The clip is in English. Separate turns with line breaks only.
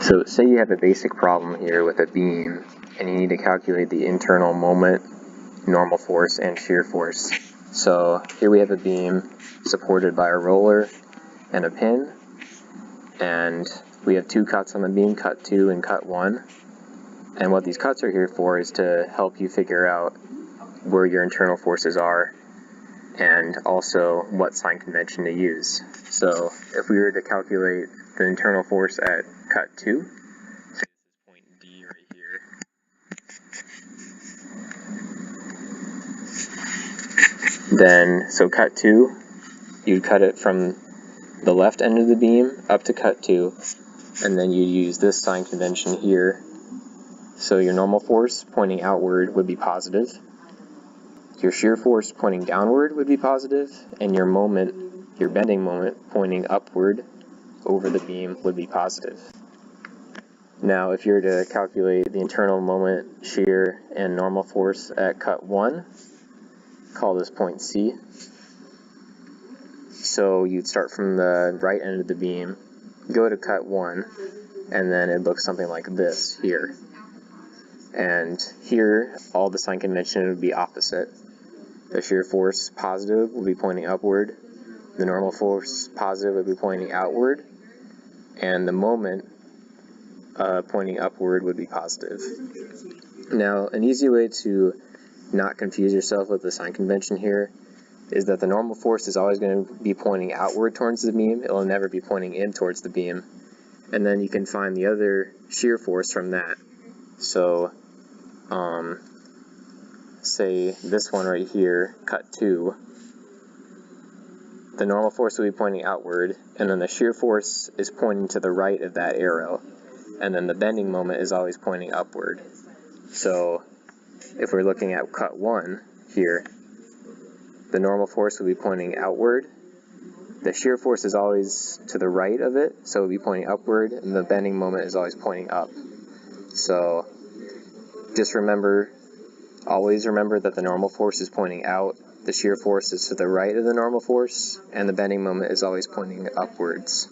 So say you have a basic problem here with a beam and you need to calculate the internal moment, normal force, and shear force. So here we have a beam supported by a roller and a pin, and we have two cuts on the beam, cut 2 and cut 1. And what these cuts are here for is to help you figure out where your internal forces are and also what sign convention to use. So if we were to calculate the internal force at cut 2, say this is point D right here, then so cut 2, you'd cut it from the left end of the beam up to cut 2, and then you'd use this sign convention here. So your normal force pointing outward would be positive, your shear force pointing downward would be positive, and your moment, your bending moment pointing upward over the beam would be positive. Now if you were to calculate the internal moment, shear, and normal force at cut 1, call this point C. So you'd start from the right end of the beam, go to cut 1, and then it looks something like this here. And here, all the sign convention would be opposite. The shear force positive would be pointing upward, the normal force positive would be pointing outward, and the moment pointing upward would be positive. Now, an easy way to not confuse yourself with the sign convention here is that the normal force is always going to be pointing outward towards the beam, it will never be pointing in towards the beam. And then you can find the other shear force from that. So, say this one right here, cut 2, the normal force will be pointing outward, and then the shear force is pointing to the right of that arrow, and then the bending moment is always pointing upward. So if we're looking at cut 1 here, the normal force will be pointing outward, the shear force is always to the right of it, so it will be pointing upward, and the bending moment is always pointing up. So just always remember that the normal force is pointing out, the shear force is to the right of the normal force, and the bending moment is always pointing upwards.